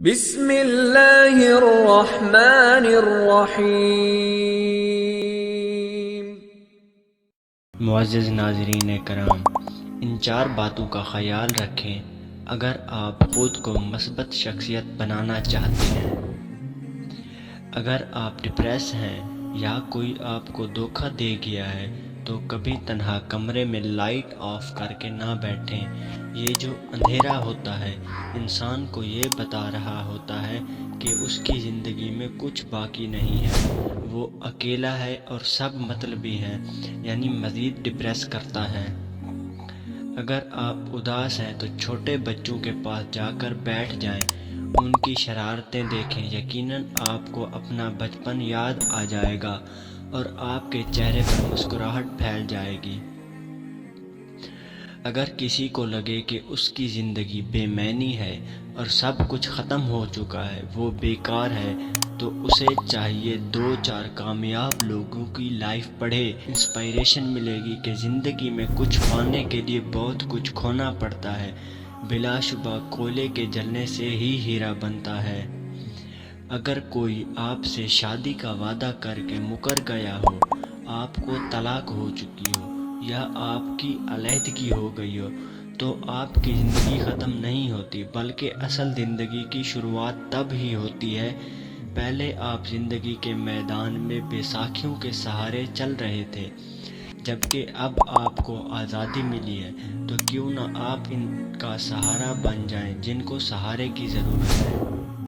بسم اللہ الرحمن الرحیم۔ معزز ناظرین کرام، ان 4 باتوں کا خیال رکھیں اگر آپ خود کو مثبت شخصیت بنانا چاہتے ہیں۔ اگر آپ ڈپریس ہیں یا کوئی آپ کو دھوکہ دے گیا ہے تو کبھی تنہا کمرے میں لائٹ آف کر کے نہ بیٹھیں۔ یہ جو اندھیرا ہوتا ہے انسان کو یہ بتا رہا ہوتا ہے کہ اس کی زندگی میں کچھ باقی نہیں ہے، وہ اکیلا ہے اور سب مطلبی ہیں، یعنی مزید ڈپریس کرتا ہے۔ اگر آپ اداس ہیں تو چھوٹے بچوں کے پاس جا کر بیٹھ جائیں، ان کی شرارتیں دیکھیں، یقیناً آپ کو اپنا بچپن یاد آ جائے گا اور آپ کے چہرے پر مسکراہٹ پھیل جائے گی۔ اگر کسی کو لگے کہ اس کی زندگی بے معنی ہے اور سب کچھ ختم ہو چکا ہے، وہ بیکار ہے، تو اسے چاہیے 2-4 کامیاب لوگوں کی لائف پڑھے۔ انسپائریشن ملے گی کہ زندگی میں کچھ پانے کے لیے بہت کچھ کھونا پڑتا ہے۔ بلا شبہ کولے کے جلنے سے ہی ہیرا بنتا ہے۔ اگر کوئی آپ سے شادی کا وعدہ کر کے مکر گیا ہو، آپ کو طلاق ہو چکی ہو یا آپ کی علیحدگی ہو گئی ہو، تو آپ کی زندگی ختم نہیں ہوتی، بلکہ اصل زندگی کی شروعات تب ہی ہوتی ہے۔ پہلے آپ زندگی کے میدان میں بیساکھیوں کے سہارے چل رہے تھے، جبکہ اب آپ کو آزادی ملی ہے، تو کیوں نہ آپ ان کا سہارا بن جائیں جن کو سہارے کی ضرورت ہے۔